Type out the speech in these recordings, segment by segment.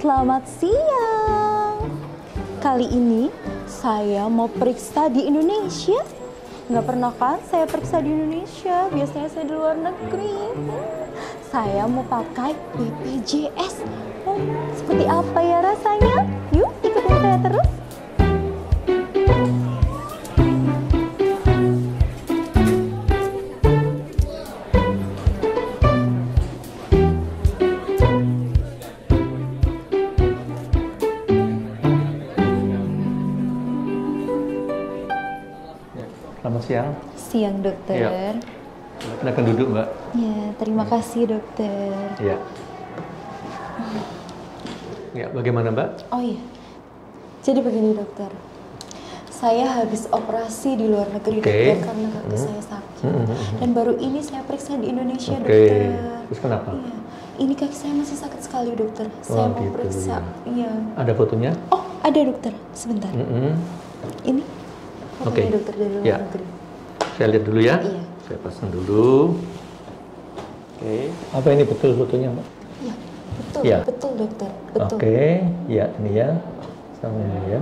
Selamat siang. Kali ini saya mau periksa di Indonesia. Nggak pernah kan saya periksa di Indonesia, biasanya saya di luar negeri. Saya mau pakai BPJS. Seperti apa ya rasanya? Yuk ikutin saya terus. Selamat siang. Siang, dokter. Ya. Silakan duduk, Mbak. Ya, terima kasih, dokter. Ya. Ya, bagaimana, Mbak? Oh iya. Jadi begini, dokter. Saya habis operasi di luar negeri, dokter, karena kaki saya sakit. Dan baru ini saya periksa di Indonesia, dokter. Terus kenapa? Iya. Ini kaki saya masih sakit sekali, dokter. Saya mau gitu, periksa. Iya. Ada fotonya? Oh, ada, dokter. Sebentar. Ini fotonya, dokter, dari luar negeri. Saya lihat dulu ya. Iya. Saya pasang dulu. Apa ini betul fotonya, Mbak? Iya, betul. Ya. Betul, dokter. Betul. Ya, ini ya. Sama ini ya.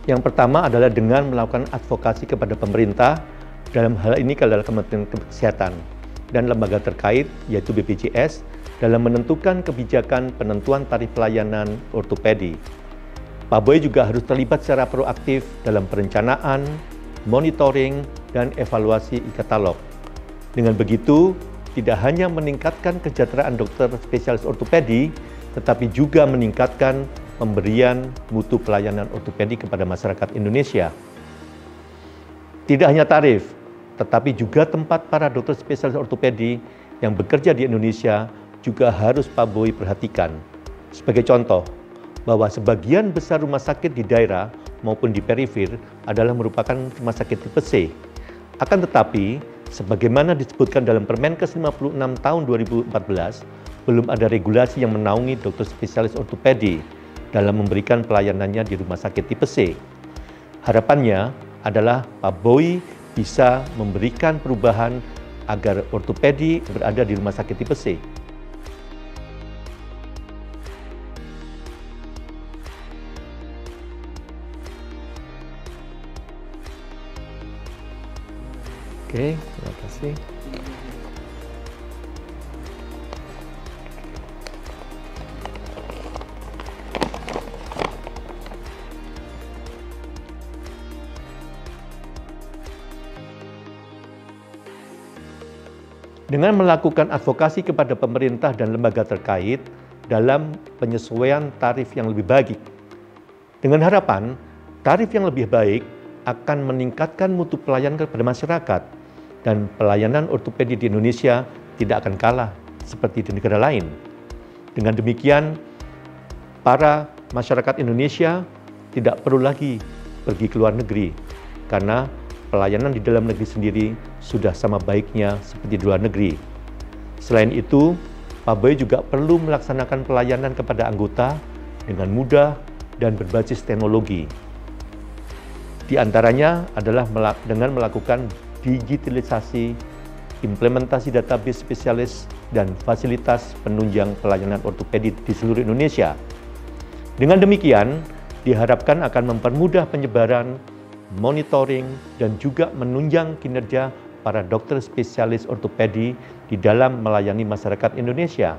Yang pertama adalah dengan melakukan advokasi kepada pemerintah, dalam hal ini adalah Kementerian Kesehatan dan lembaga terkait yaitu BPJS dalam menentukan kebijakan penentuan tarif pelayanan ortopedi. Pak Boy juga harus terlibat secara proaktif dalam perencanaan, monitoring, dan evaluasi e-katalog. Dengan begitu, tidak hanya meningkatkan kesejahteraan dokter spesialis ortopedi, tetapi juga meningkatkan pemberian mutu pelayanan ortopedi kepada masyarakat Indonesia. Tidak hanya tarif, tetapi juga tempat para dokter spesialis ortopedi yang bekerja di Indonesia juga harus Pak Boy perhatikan. Sebagai contoh, bahwa sebagian besar rumah sakit di daerah maupun di perifer adalah merupakan rumah sakit tipe C. Akan tetapi, sebagaimana disebutkan dalam Permenkes 56 tahun 2014, belum ada regulasi yang menaungi dokter spesialis ortopedi dalam memberikan pelayanannya di rumah sakit tipe C. Harapannya adalah Pak Boy bisa memberikan perubahan agar ortopedi berada di rumah sakit tipe C. Terima kasih. Dengan melakukan advokasi kepada pemerintah dan lembaga terkait dalam penyesuaian tarif yang lebih baik. Dengan harapan, tarif yang lebih baik akan meningkatkan mutu pelayanan kepada masyarakat dan pelayanan ortopedi di Indonesia tidak akan kalah seperti di negara lain. Dengan demikian, para masyarakat Indonesia tidak perlu lagi pergi ke luar negeri karena pelayanan di dalam negeri sendiri sudah sama baiknya seperti di luar negeri. Selain itu, Pak Boy juga perlu melaksanakan pelayanan kepada anggota dengan mudah dan berbasis teknologi. Di antaranya adalah dengan melakukan digitalisasi, implementasi database spesialis, dan fasilitas penunjang pelayanan ortopedi di seluruh Indonesia. Dengan demikian, diharapkan akan mempermudah penyebaran, monitoring, dan juga menunjang kinerja para dokter spesialis ortopedi di dalam melayani masyarakat Indonesia.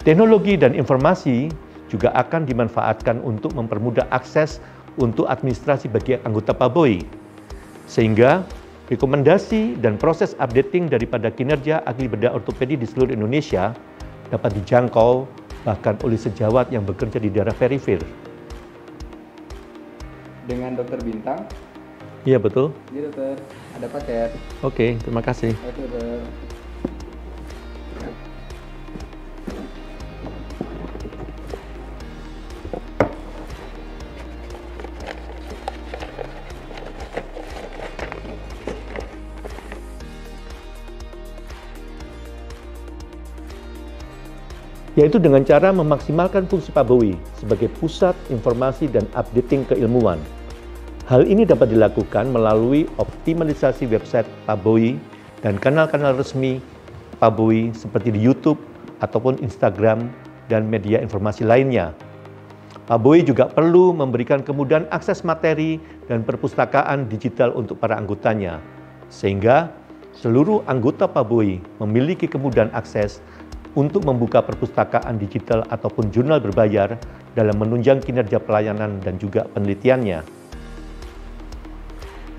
Teknologi dan informasi juga akan dimanfaatkan untuk mempermudah akses untuk administrasi bagi anggota PABOI. Sehingga rekomendasi dan proses updating daripada kinerja ahli bedah ortopedi di seluruh Indonesia dapat dijangkau bahkan oleh sejawat yang bekerja di daerah perifer. Dengan Dokter Bintang? Iya betul. Iya dokter, ada paket. Oke, terima kasih. Oke dokter. Yaitu dengan cara memaksimalkan fungsi PABOI sebagai pusat informasi dan updating keilmuan. Hal ini dapat dilakukan melalui optimalisasi website PABOI dan kanal-kanal resmi PABOI seperti di YouTube ataupun Instagram dan media informasi lainnya. PABOI juga perlu memberikan kemudahan akses materi dan perpustakaan digital untuk para anggotanya, sehingga seluruh anggota PABOI memiliki kemudahan akses untuk membuka perpustakaan digital ataupun jurnal berbayar dalam menunjang kinerja pelayanan dan juga penelitiannya.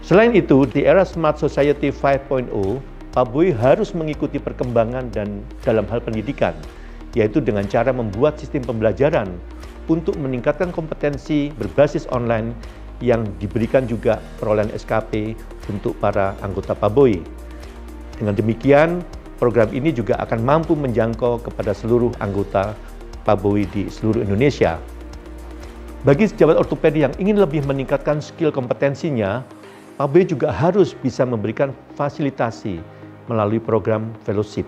Selain itu, di era Smart Society 5.0, PABOI harus mengikuti perkembangan dan dalam hal pendidikan, yaitu dengan cara membuat sistem pembelajaran untuk meningkatkan kompetensi berbasis online yang diberikan juga perolehan SKP untuk para anggota PABOI. Dengan demikian, program ini juga akan mampu menjangkau kepada seluruh anggota PABOI di seluruh Indonesia. Bagi sejawat ortopedi yang ingin lebih meningkatkan skill kompetensinya, PABOI juga harus bisa memberikan fasilitasi melalui program fellowship.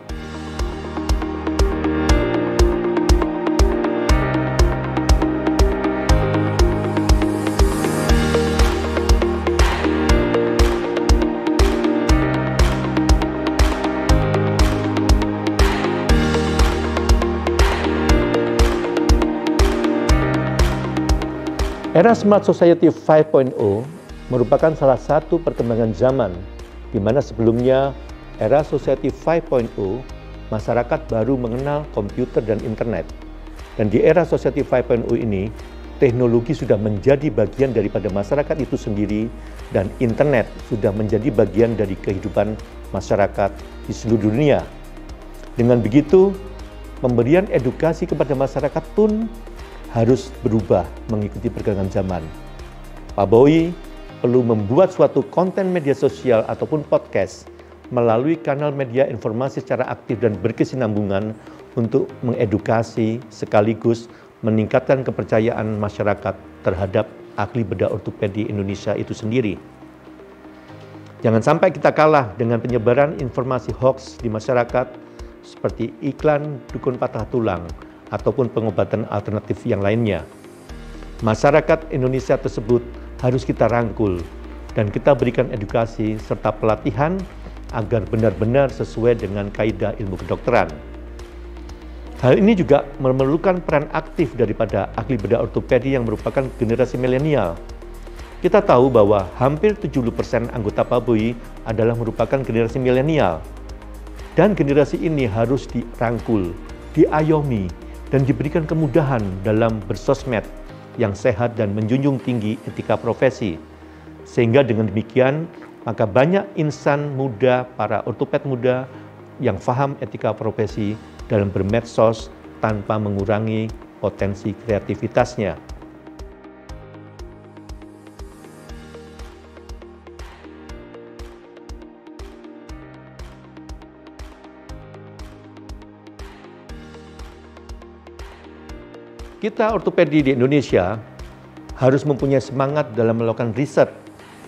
Era Smart Society 5.0 merupakan salah satu perkembangan zaman di mana sebelumnya era Society 5.0 masyarakat baru mengenal komputer dan internet. Dan di era Society 5.0 ini teknologi sudah menjadi bagian daripada masyarakat itu sendiri dan internet sudah menjadi bagian dari kehidupan masyarakat di seluruh dunia. Dengan begitu, pemberian edukasi kepada masyarakat pun harus berubah mengikuti perkembangan zaman. PABOI perlu membuat suatu konten media sosial ataupun podcast melalui kanal media informasi secara aktif dan berkesinambungan untuk mengedukasi sekaligus meningkatkan kepercayaan masyarakat terhadap ahli bedah ortopedi Indonesia itu sendiri. Jangan sampai kita kalah dengan penyebaran informasi hoax di masyarakat seperti iklan dukun patah tulang ataupun pengobatan alternatif yang lainnya. Masyarakat Indonesia tersebut harus kita rangkul dan kita berikan edukasi serta pelatihan agar benar-benar sesuai dengan kaidah ilmu kedokteran. Hal ini juga memerlukan peran aktif daripada ahli bedah ortopedi yang merupakan generasi milenial. Kita tahu bahwa hampir 70% anggota PABOI adalah merupakan generasi milenial. Dan generasi ini harus dirangkul, diayomi, dan diberikan kemudahan dalam bersosmed yang sehat dan menjunjung tinggi etika profesi. Sehingga dengan demikian, maka banyak insan muda, para ortoped muda yang paham etika profesi dalam bermedsos tanpa mengurangi potensi kreativitasnya. Kita ortopedi di Indonesia harus mempunyai semangat dalam melakukan riset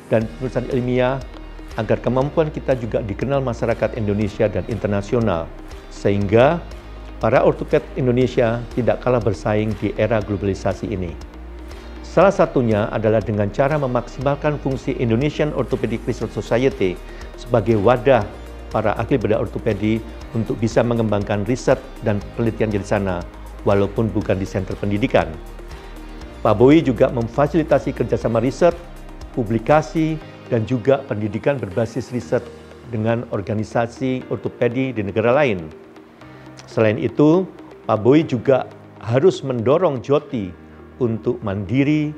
dan penulisan ilmiah agar kemampuan kita juga dikenal masyarakat Indonesia dan internasional, sehingga para ortoped Indonesia tidak kalah bersaing di era globalisasi ini. Salah satunya adalah dengan cara memaksimalkan fungsi Indonesian Orthopedic Research Society sebagai wadah para ahli bedah ortopedi untuk bisa mengembangkan riset dan penelitian di sana, walaupun bukan di sentra pendidikan. PABOI juga memfasilitasi kerjasama riset, publikasi, dan juga pendidikan berbasis riset dengan organisasi ortopedi di negara lain. Selain itu, PABOI juga harus mendorong JOTI untuk mandiri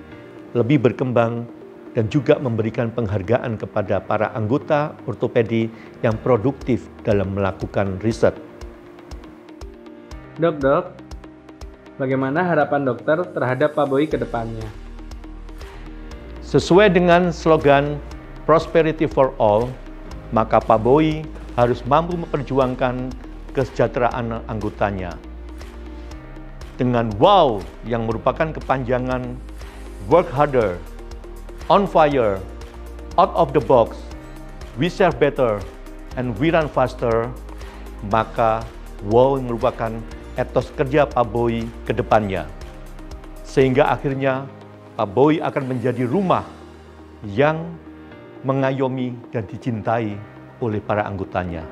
lebih berkembang dan juga memberikan penghargaan kepada para anggota ortopedi yang produktif dalam melakukan riset. Dok, bagaimana harapan dokter terhadap PABOI ke depannya? Sesuai dengan slogan Prosperity for All, maka PABOI harus mampu memperjuangkan kesejahteraan anggotanya. Dengan WOW yang merupakan kepanjangan Work Harder, On Fire, Out of the Box, We Serve Better, and We Run Faster, maka WOW merupakan etos kerja PABOI ke depannya. Sehingga akhirnya PABOI akan menjadi rumah yang mengayomi dan dicintai oleh para anggotanya.